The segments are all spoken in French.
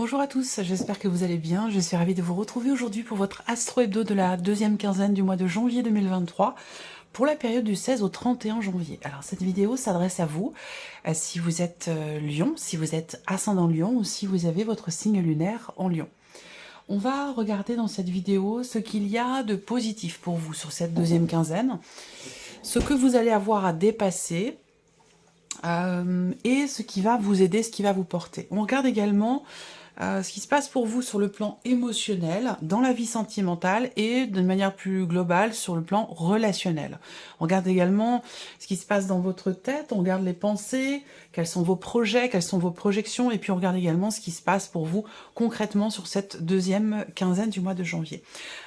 Bonjour à tous, j'espère que vous allez bien. Je suis ravie de vous retrouver aujourd'hui pour votre Astro Hebdo de la deuxième quinzaine du mois de janvier 2023 pour la période du 16 au 31 janvier. Alors cette vidéo s'adresse à vous si vous êtes Lion, si vous êtes ascendant Lion ou si vous avez votre signe lunaire en Lion. On va regarder dans cette vidéo ce qu'il y a de positif pour vous sur cette deuxième quinzaine, ce que vous allez avoir à dépasser, et ce qui va vous aider, ce qui va vous porter. On regarde également ce qui se passe pour vous sur le plan émotionnel, dans la vie sentimentale et d'une manière plus globale sur le plan relationnel. On regarde également ce qui se passe dans votre tête, on regarde les pensées, quels sont vos projets, quelles sont vos projections, et puis on regarde également ce qui se passe pour vous concrètement sur cette deuxième quinzaine du mois de janvier.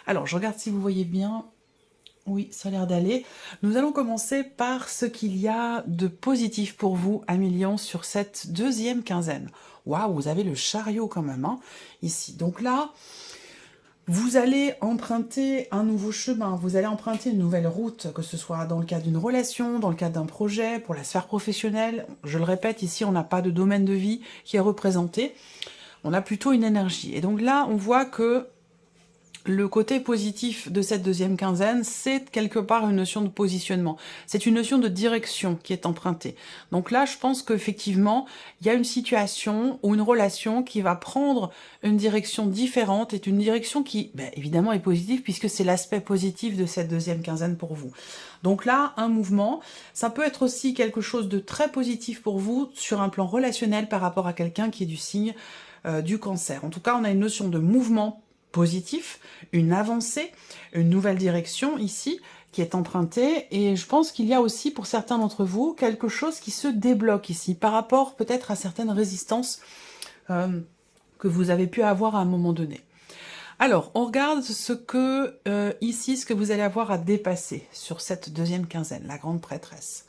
Alors, je regarde si vous voyez bien. Oui, ça a l'air d'aller. Nous allons commencer par ce qu'il y a de positif pour vous, Amis Lion, sur cette deuxième quinzaine. Waouh, vous avez le chariot quand même, hein, ici. Donc là, vous allez emprunter un nouveau chemin, vous allez emprunter une nouvelle route, que ce soit dans le cadre d'une relation, dans le cadre d'un projet, pour la sphère professionnelle. Je le répète, ici, on n'a pas de domaine de vie qui est représenté. On a plutôt une énergie. Et donc là, on voit que le côté positif de cette deuxième quinzaine, c'est quelque part une notion de positionnement. C'est une notion de direction qui est empruntée. Donc là, je pense qu'effectivement, il y a une situation ou une relation qui va prendre une direction différente, et une direction qui, évidemment, est positive puisque c'est l'aspect positif de cette deuxième quinzaine pour vous. Donc là, un mouvement, ça peut être aussi quelque chose de très positif pour vous sur un plan relationnel par rapport à quelqu'un qui est du signe du Cancer. En tout cas, on a une notion de mouvement positif, une avancée, une nouvelle direction ici qui est empruntée, et je pense qu'il y a aussi pour certains d'entre vous quelque chose qui se débloque ici par rapport peut-être à certaines résistances que vous avez pu avoir à un moment donné. Alors, on regarde ce que ici, ce que vous allez avoir à dépasser sur cette deuxième quinzaine, la grande prêtresse.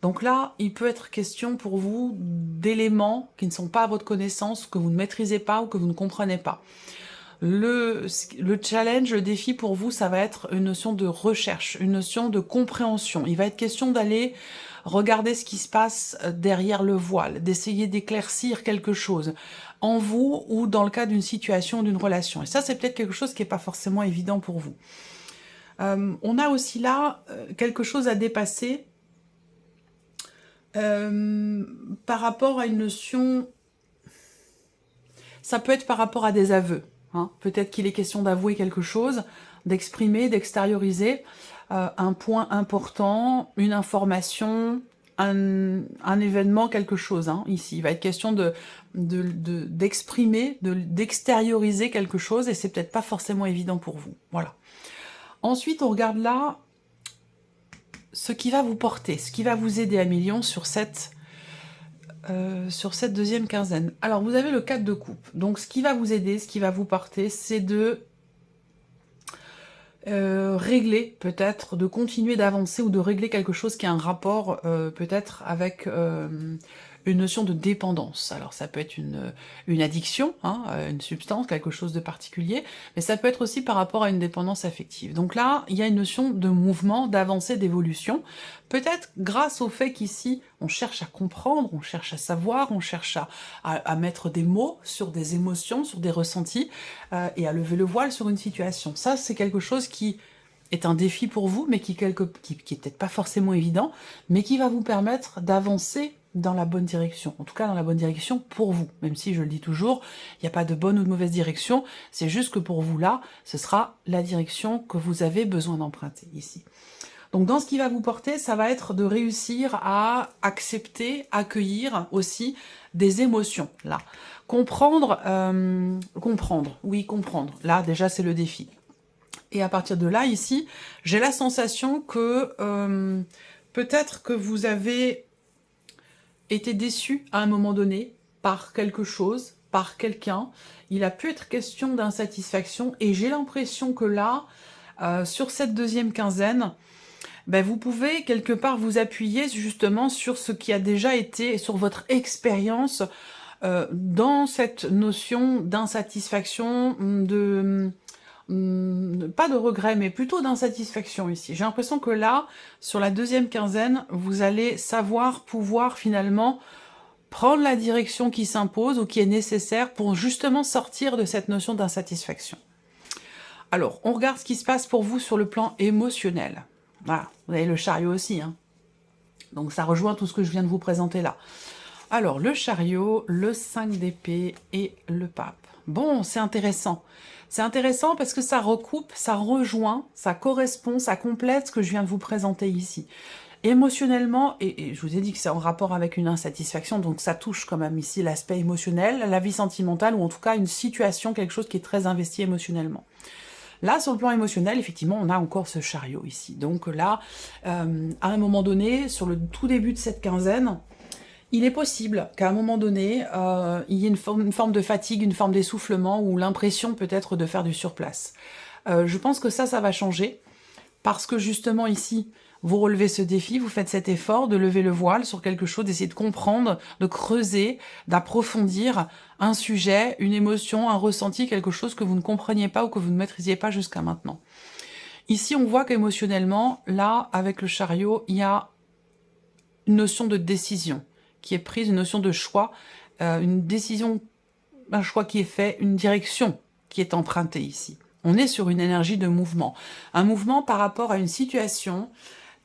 Donc là, il peut être question pour vous d'éléments qui ne sont pas à votre connaissance, que vous ne maîtrisez pas ou que vous ne comprenez pas. Le challenge, le défi pour vous, ça va être une notion de recherche, une notion de compréhension. Il va être question d'aller regarder ce qui se passe derrière le voile, d'essayer d'éclaircir quelque chose en vous ou dans le cas d'une situation, d'une relation. Et ça, c'est peut-être quelque chose qui n'est pas forcément évident pour vous. On a aussi là quelque chose à dépasser par rapport à une notion... Ça peut être par rapport à des aveux. Hein. Peut-être qu'il est question d'avouer quelque chose, d'exprimer, d'extérioriser un point important, une information, un événement, quelque chose. Hein, ici, il va être question d'exprimer, d'extérioriser quelque chose, et c'est peut-être pas forcément évident pour vous. Voilà. Ensuite, on regarde là ce qui va vous porter, ce qui va vous aider, Amis Lion, sur cette deuxième quinzaine. Alors, vous avez le 4 de coupe. Donc, ce qui va vous aider, ce qui va vous porter, c'est de régler, peut-être, de continuer d'avancer ou de régler quelque chose qui a un rapport, peut-être, avec une notion de dépendance. Alors, ça peut être une addiction, hein, une substance, quelque chose de particulier, mais ça peut être aussi par rapport à une dépendance affective. Donc là, il y a une notion de mouvement, d'avancée, d'évolution, peut-être grâce au fait qu'ici, on cherche à comprendre, on cherche à savoir, on cherche à mettre des mots sur des émotions, sur des ressentis, et à lever le voile sur une situation. Ça, c'est quelque chose qui est un défi pour vous, mais qui est peut-être pas forcément évident, mais qui va vous permettre d'avancer dans la bonne direction, en tout cas dans la bonne direction pour vous, même si je le dis toujours, il n'y a pas de bonne ou de mauvaise direction, c'est juste que pour vous là, ce sera la direction que vous avez besoin d'emprunter ici. Donc dans ce qui va vous porter, ça va être de réussir à accepter, accueillir aussi des émotions, là. Comprendre, oui, comprendre, là déjà c'est le défi. Et à partir de là, ici, j'ai la sensation que peut-être que vous avez été déçu à un moment donné par quelque chose, par quelqu'un. Il a pu être question d'insatisfaction, et j'ai l'impression que là, sur cette deuxième quinzaine, vous pouvez quelque part vous appuyer justement sur ce qui a déjà été, sur votre expérience dans cette notion d'insatisfaction, pas de regret, mais plutôt d'insatisfaction ici. J'ai l'impression que là, sur la deuxième quinzaine, vous allez savoir pouvoir finalement prendre la direction qui s'impose ou qui est nécessaire pour justement sortir de cette notion d'insatisfaction. Alors, on regarde ce qui se passe pour vous sur le plan émotionnel. Voilà, vous avez le chariot aussi, hein. Donc ça rejoint tout ce que je viens de vous présenter là. Alors, le chariot, le 5 d'épée et le pape. Bon, c'est intéressant. C'est intéressant parce que ça recoupe, ça rejoint, ça correspond, ça complète ce que je viens de vous présenter ici. Émotionnellement, et je vous ai dit que c'est en rapport avec une insatisfaction, donc ça touche quand même ici l'aspect émotionnel, la vie sentimentale, ou en tout cas une situation, quelque chose qui est très investi émotionnellement. Là, sur le plan émotionnel, effectivement, on a encore ce chariot ici. Donc là, à un moment donné, sur le tout début de cette quinzaine, il est possible qu'à un moment donné, il y ait une forme de fatigue, une forme d'essoufflement, ou l'impression peut-être de faire du surplace. Je pense que ça va changer, parce que justement ici, vous relevez ce défi, vous faites cet effort de lever le voile sur quelque chose, d'essayer de comprendre, de creuser, d'approfondir un sujet, une émotion, un ressenti, quelque chose que vous ne compreniez pas ou que vous ne maîtrisiez pas jusqu'à maintenant. Ici, on voit qu'émotionnellement, là, avec le chariot, il y a une notion de décision qui est prise, une notion de choix, une décision, un choix qui est fait, une direction qui est empruntée ici. On est sur une énergie de mouvement. Un mouvement par rapport à une situation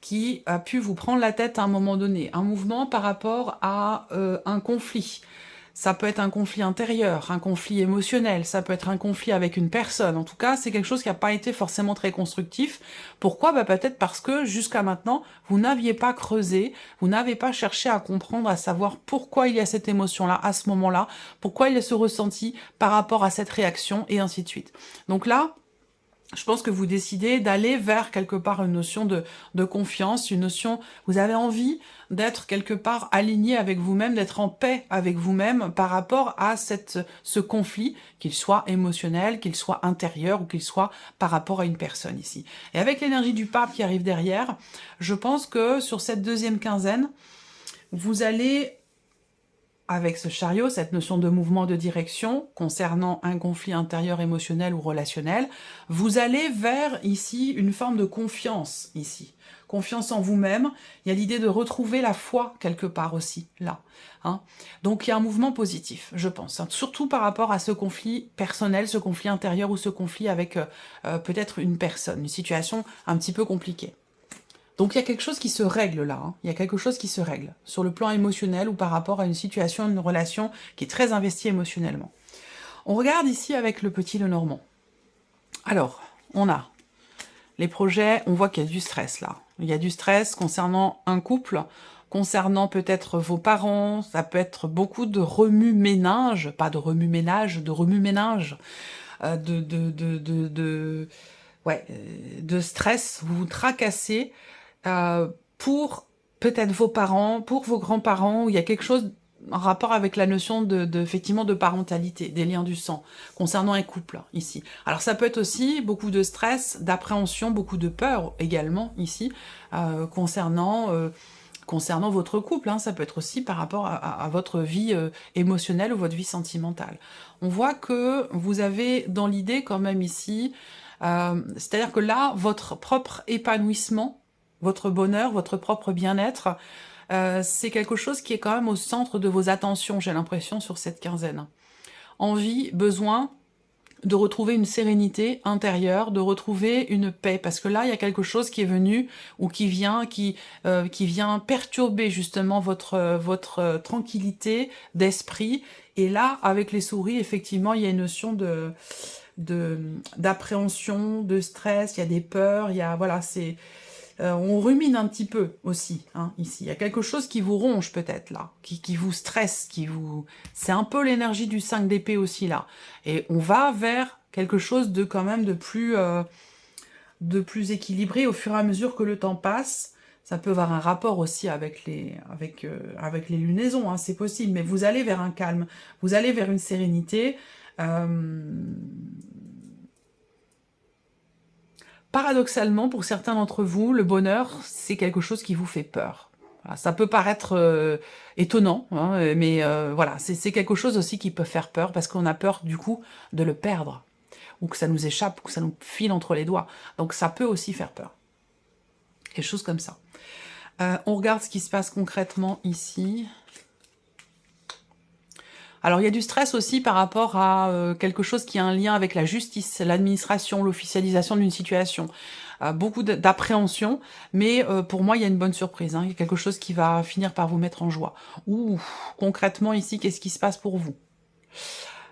qui a pu vous prendre la tête à un moment donné. Un mouvement par rapport à un conflit. Ça peut être un conflit intérieur, un conflit émotionnel, ça peut être un conflit avec une personne. En tout cas, c'est quelque chose qui n'a pas été forcément très constructif. Pourquoi? Peut-être parce que jusqu'à maintenant, vous n'aviez pas creusé, vous n'avez pas cherché à comprendre, à savoir pourquoi il y a cette émotion-là, à ce moment-là, pourquoi il y a ce ressenti par rapport à cette réaction, et ainsi de suite. Donc là, je pense que vous décidez d'aller vers quelque part une notion de confiance, une notion, vous avez envie d'être quelque part aligné avec vous-même, d'être en paix avec vous-même par rapport à ce conflit, qu'il soit émotionnel, qu'il soit intérieur ou qu'il soit par rapport à une personne ici. Et avec l'énergie du pape qui arrive derrière, je pense que sur cette deuxième quinzaine, vous allez, avec ce chariot, cette notion de mouvement de direction concernant un conflit intérieur émotionnel ou relationnel, vous allez vers ici une forme de confiance ici. Confiance en vous-même, il y a l'idée de retrouver la foi quelque part aussi, là. Hein. Donc il y a un mouvement positif, je pense, hein, surtout par rapport à ce conflit personnel, ce conflit intérieur ou ce conflit avec peut-être une personne, une situation un petit peu compliquée. Donc il y a quelque chose qui se règle là, hein. Il y a quelque chose qui se règle, sur le plan émotionnel ou par rapport à une situation, une relation qui est très investie émotionnellement. On regarde ici avec le petit Lenormand. Alors, on a les projets, on voit qu'il y a du stress là. Il y a du stress concernant un couple, concernant peut-être vos parents, ça peut être beaucoup de remue-ménage, pas de remue-ménage, de remue-ménage, de stress, vous vous tracassez, pour peut-être vos parents, pour vos grands-parents, où il y a quelque chose en rapport avec la notion effectivement de parentalité, des liens du sang, concernant un couple, ici. Alors ça peut être aussi beaucoup de stress, d'appréhension, beaucoup de peur également, ici, concernant votre couple, hein. Ça peut être aussi par rapport à votre vie émotionnelle ou votre vie sentimentale. On voit que vous avez dans l'idée quand même ici, c'est-à-dire que là, votre propre épanouissement, votre bonheur, votre propre bien-être, c'est quelque chose qui est quand même au centre de vos attentions, j'ai l'impression, sur cette quinzaine. Envie, besoin de retrouver une sérénité intérieure, de retrouver une paix, parce que là, il y a quelque chose qui est venu, ou qui vient perturber justement votre tranquillité d'esprit, et là, avec les souris, effectivement, il y a une notion d'appréhension, de stress, il y a des peurs, il y a, voilà, c'est... on rumine un petit peu aussi, hein, ici. Il y a quelque chose qui vous ronge peut-être là, qui vous stresse, c'est un peu l'énergie du 5 d'épée aussi là. Et on va vers quelque chose de quand même de plus équilibré au fur et à mesure que le temps passe. Ça peut avoir un rapport aussi avec les lunaisons, hein, c'est possible, mais vous allez vers un calme, vous allez vers une sérénité. Paradoxalement, pour certains d'entre vous, le bonheur, c'est quelque chose qui vous fait peur. Voilà, ça peut paraître étonnant, hein, mais voilà, c'est quelque chose aussi qui peut faire peur, parce qu'on a peur du coup de le perdre, ou que ça nous échappe, ou que ça nous file entre les doigts. Donc ça peut aussi faire peur. Quelque chose comme ça. On regarde ce qui se passe concrètement ici. Alors, il y a du stress aussi par rapport à quelque chose qui a un lien avec la justice, l'administration, l'officialisation d'une situation. Beaucoup d'appréhension, mais pour moi, il y a une bonne surprise. Hein. Il y a quelque chose qui va finir par vous mettre en joie. Ouh, concrètement, ici, qu'est-ce qui se passe pour vous?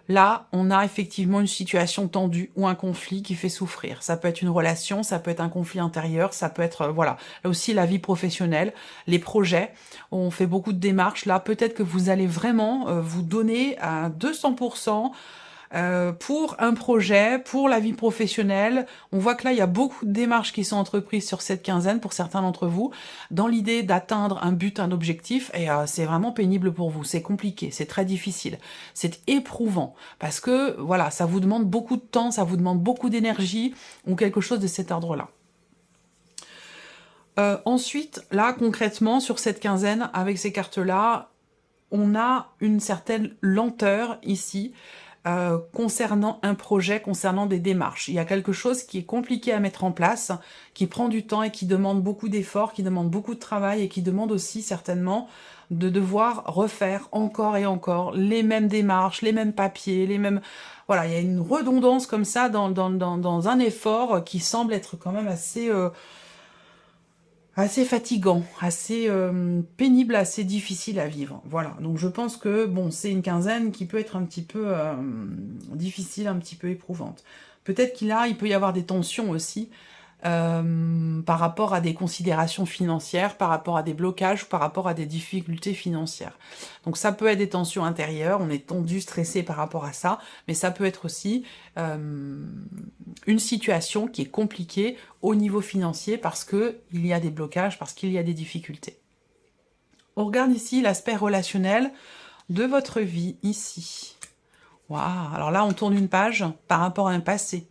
Là, on a effectivement une situation tendue ou un conflit qui fait souffrir. Ça peut être une relation, ça peut être un conflit intérieur, ça peut être, voilà. Là aussi, la vie professionnelle, les projets, on fait beaucoup de démarches. Là, peut-être que vous allez vraiment vous donner à 200% pour un projet, pour la vie professionnelle. On voit que là, il y a beaucoup de démarches qui sont entreprises sur cette quinzaine, pour certains d'entre vous, dans l'idée d'atteindre un but, un objectif, et c'est vraiment pénible pour vous, c'est compliqué, c'est très difficile, c'est éprouvant, parce que, voilà, ça vous demande beaucoup de temps, ça vous demande beaucoup d'énergie, ou quelque chose de cet ordre-là. Ensuite, là, concrètement, sur cette quinzaine, avec ces cartes-là, on a une certaine lenteur ici, concernant un projet, concernant des démarches. Il y a quelque chose qui est compliqué à mettre en place, qui prend du temps et qui demande beaucoup d'efforts, qui demande beaucoup de travail et qui demande aussi certainement de devoir refaire encore et encore les mêmes démarches, les mêmes papiers, les mêmes... Voilà, il y a une redondance comme ça dans un effort qui semble être quand même assez fatigant, assez pénible, assez difficile à vivre. Voilà, donc je pense que bon, c'est une quinzaine qui peut être un petit peu difficile, un petit peu éprouvante. Peut-être il peut y avoir des tensions aussi par rapport à des considérations financières, par rapport à des blocages, par rapport à des difficultés financières. Donc ça peut être des tensions intérieures, on est tendu, stressé par rapport à ça, mais ça peut être aussi une situation qui est compliquée au niveau financier parce qu'il y a des blocages, parce qu'il y a des difficultés. On regarde ici l'aspect relationnel de votre vie, ici. Waouh, alors là on tourne une page par rapport à un passé.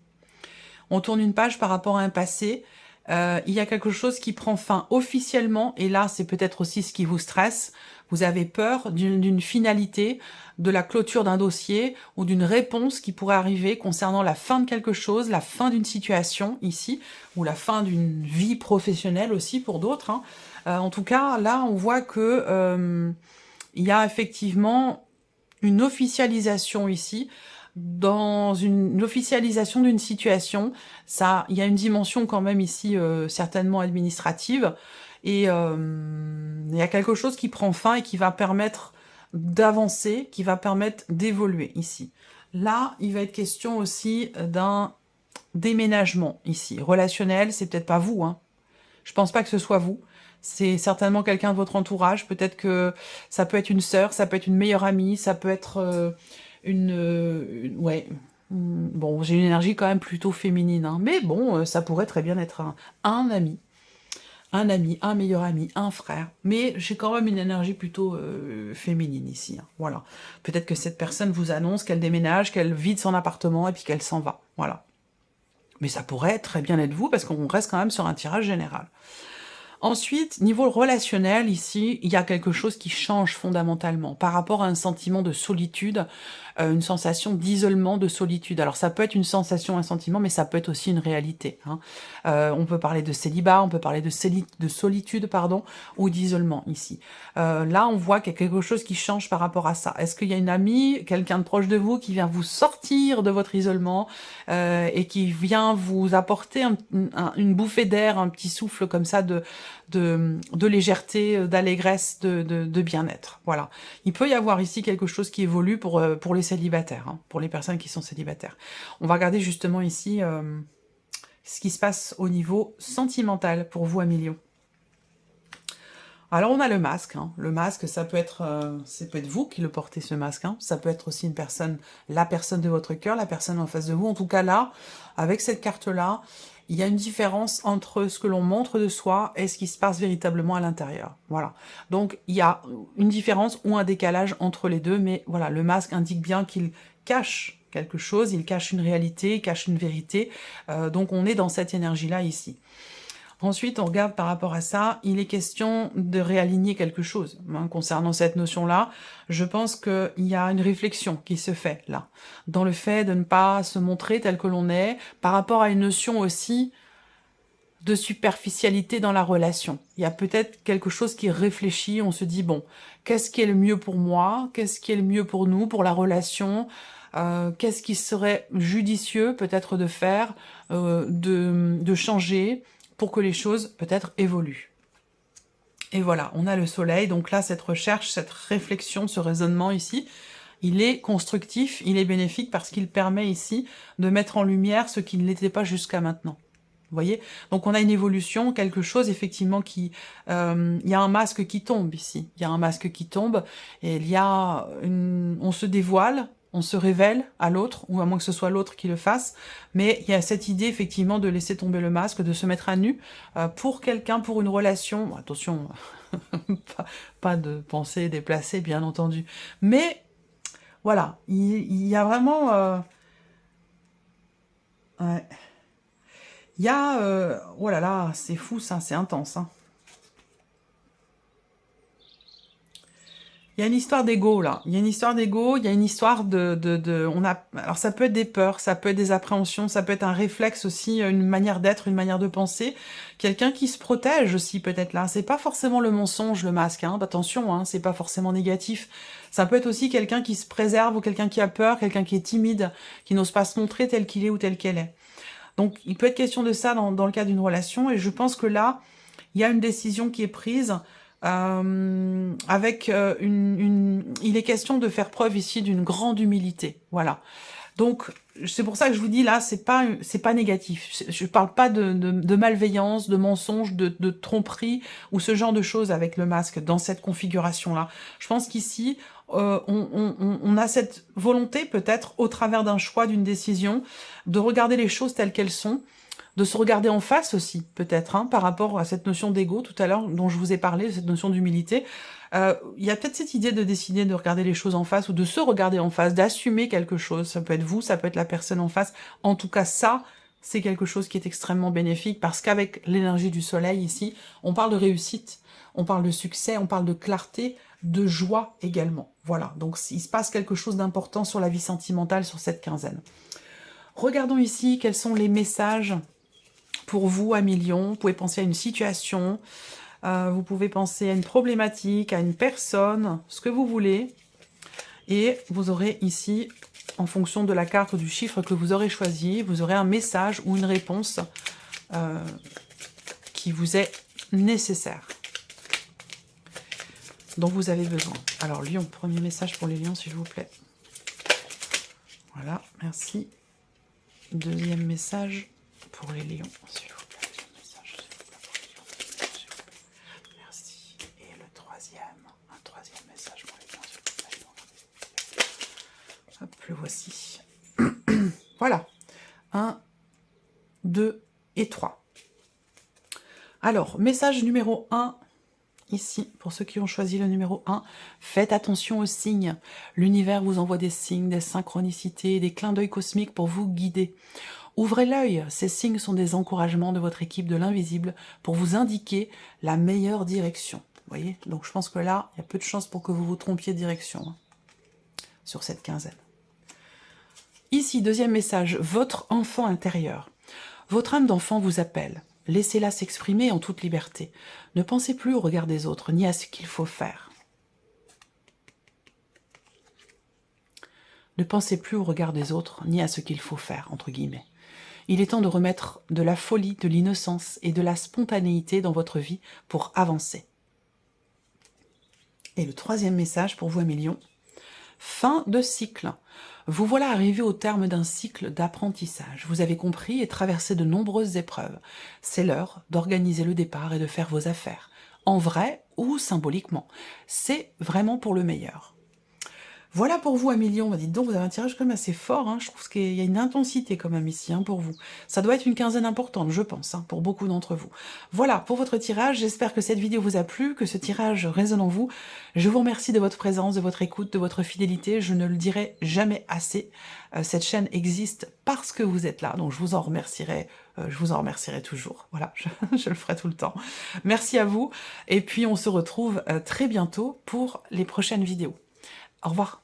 On tourne une page par rapport à un passé. Il y a quelque chose qui prend fin officiellement, et là, c'est peut-être aussi ce qui vous stresse. Vous avez peur d'une finalité, de la clôture d'un dossier ou d'une réponse qui pourrait arriver concernant la fin de quelque chose, la fin d'une situation ici, ou la fin d'une vie professionnelle aussi pour d'autres. Hein. En tout cas, là, on voit que il y a effectivement une officialisation ici, dans une officialisation d'une situation. Ça, il y a une dimension quand même ici certainement administrative, et il y a quelque chose qui prend fin et qui va permettre d'avancer, qui va permettre d'évoluer ici. Là, il va être question aussi d'un déménagement ici, relationnel. C'est peut-être pas vous, hein. Je pense pas que ce soit vous. C'est certainement quelqu'un de votre entourage. Peut-être que ça peut être une sœur, ça peut être une meilleure amie, ça peut être ouais. Bon, j'ai une énergie quand même plutôt féminine, hein. Mais bon, ça pourrait très bien être un ami. Un ami, un meilleur ami, un frère. Mais j'ai quand même une énergie plutôt féminine ici. Hein. Voilà. Peut-être que cette personne vous annonce qu'elle déménage, qu'elle vide son appartement et puis qu'elle s'en va. Voilà. Mais ça pourrait très bien être vous, parce qu'on reste quand même sur un tirage général. Ensuite, niveau relationnel, ici, il y a quelque chose qui change fondamentalement par rapport à un sentiment de solitude, une sensation d'isolement, de solitude. Alors ça peut être une sensation, un sentiment, mais ça peut être aussi une réalité. Hein. On peut parler de célibat, on peut parler de solitude, pardon, ou d'isolement ici. Là, on voit qu'il y a quelque chose qui change par rapport à ça. Est-ce qu'il y a une amie, quelqu'un de proche de vous qui vient vous sortir de votre isolement et qui vient vous apporter une bouffée d'air, un petit souffle comme ça de légèreté, d'allégresse, de bien-être. Voilà. Il peut y avoir ici quelque chose qui évolue pour les célibataires, hein, pour les personnes qui sont célibataires. On va regarder justement ici ce qui se passe au niveau sentimental pour vous, Amélio. Alors on a le masque. Hein. Le masque, ça peut être vous qui le portez, ce masque. Hein. Ça peut être aussi une personne, la personne de votre cœur, la personne en face de vous. En tout cas là, avec cette carte-là, il y a une différence entre ce que l'on montre de soi et ce qui se passe véritablement à l'intérieur. Voilà. Donc, il y a une différence ou un décalage entre les deux, mais voilà, le masque indique bien qu'il cache quelque chose, il cache une réalité, il cache une vérité. Donc, on est dans cette énergie-là ici. Ensuite, on regarde par rapport à ça, il est question de réaligner quelque chose. Hein, concernant cette notion-là, je pense qu'il y a une réflexion qui se fait là, dans le fait de ne pas se montrer tel que l'on est, par rapport à une notion aussi de superficialité dans la relation. Il y a peut-être quelque chose qui réfléchit, on se dit, bon, qu'est-ce qui est le mieux pour moi? Qu'est-ce qui est le mieux pour nous, pour la relation? Qu'est-ce qui serait judicieux peut-être de faire, de changer pour que les choses peut-être évoluent? Et voilà, on a le soleil, donc là, cette recherche, cette réflexion, ce raisonnement ici, il est constructif, il est bénéfique parce qu'il permet ici de mettre en lumière ce qui ne l'était pas jusqu'à maintenant. Vous voyez? Donc on a une évolution, quelque chose effectivement qui... il y a un masque qui tombe ici. Il y a un masque qui tombe et il y a on se dévoile, on se révèle à l'autre, ou à moins que ce soit l'autre qui le fasse, mais il y a cette idée effectivement de laisser tomber le masque, de se mettre à nu pour quelqu'un, pour une relation. Bon, attention, pas de pensée déplacée bien entendu, mais voilà, il y a vraiment... ouais. Il y a... oh là là, c'est fou ça, c'est intense. Hein. Il y a une histoire d'ego là. Il y a une histoire d'ego, il y a une histoire alors ça peut être des peurs, ça peut être des appréhensions, ça peut être un réflexe aussi, une manière d'être, une manière de penser. Quelqu'un qui se protège aussi peut-être là. C'est pas forcément le mensonge, le masque. Hein. Attention, hein, c'est pas forcément négatif. Ça peut être aussi quelqu'un qui se préserve ou quelqu'un qui a peur, quelqu'un qui est timide, qui n'ose pas se montrer tel qu'il est ou tel qu'elle est. Donc, il peut être question de ça dans le cas d'une relation, et je pense que là, il y a une décision qui est prise avec il est question de faire preuve ici d'une grande humilité, voilà. Donc, c'est pour ça que je vous dis là, c'est pas négatif. Je parle pas de malveillance, de mensonge, de tromperie ou ce genre de choses avec le masque dans cette configuration-là. Je pense qu'ici, on a cette volonté peut-être au travers d'un choix, d'une décision, de regarder les choses telles qu'elles sont, de se regarder en face aussi, peut-être, hein, par rapport à cette notion d'ego tout à l'heure dont je vous ai parlé, cette notion d'humilité. Il y a peut-être cette idée de décider de regarder les choses en face ou de se regarder en face, d'assumer quelque chose. Ça peut être vous, ça peut être la personne en face. En tout cas, ça, c'est quelque chose qui est extrêmement bénéfique parce qu'avec l'énergie du soleil ici, on parle de réussite, on parle de succès, on parle de clarté, de joie également. Voilà, donc il se passe quelque chose d'important sur la vie sentimentale sur cette quinzaine. Regardons ici quels sont les messages pour vous à millions. Vous pouvez penser à une situation, vous pouvez penser à une problématique, à une personne, ce que vous voulez. Et vous aurez ici, en fonction de la carte ou du chiffre que vous aurez choisi, vous aurez un message ou une réponse qui vous est nécessaire, dont vous avez besoin. Alors, Lion, premier message pour les lions, s'il vous plaît. Voilà, merci. Deuxième message pour les lions, s'il vous plaît. Deuxième message, s'il vous plaît, pour les lions. S'il vous plaît. Merci. Et le troisième, un troisième message pour les lions, s'il vous plaît. Hop, le voici. Voilà. 1, 2 et 3. Alors, message numéro 1. Ici, pour ceux qui ont choisi le numéro 1, faites attention aux signes. L'univers vous envoie des signes, des synchronicités, des clins d'œil cosmiques pour vous guider. Ouvrez l'œil, ces signes sont des encouragements de votre équipe de l'invisible pour vous indiquer la meilleure direction. Vous voyez? Donc je pense que là, il y a peu de chances pour que vous vous trompiez de direction hein, sur cette quinzaine. Ici, deuxième message, votre enfant intérieur. Votre âme d'enfant vous appelle. Laissez-la s'exprimer en toute liberté. Ne pensez plus au regard des autres, ni à ce qu'il faut faire. Ne pensez plus au regard des autres, ni à ce qu'il faut faire, entre guillemets. Il est temps de remettre de la folie, de l'innocence et de la spontanéité dans votre vie pour avancer. Et le troisième message pour vous, Million. Fin de cycle. Vous voilà arrivé au terme d'un cycle d'apprentissage. Vous avez compris et traversé de nombreuses épreuves. C'est l'heure d'organiser le départ et de faire vos affaires. En vrai ou symboliquement. C'est vraiment pour le meilleur. Voilà pour vous, Million. Dites donc, vous avez un tirage quand même assez fort. Hein. Je trouve qu'il y a une intensité quand même ici hein, pour vous. Ça doit être une quinzaine importante, je pense, hein, pour beaucoup d'entre vous. Voilà pour votre tirage. J'espère que cette vidéo vous a plu, que ce tirage résonne en vous. Je vous remercie de votre présence, de votre écoute, de votre fidélité. Je ne le dirai jamais assez. Cette chaîne existe parce que vous êtes là, donc je vous en remercierai toujours. Voilà, je le ferai tout le temps. Merci à vous. Et puis, on se retrouve très bientôt pour les prochaines vidéos. Au revoir.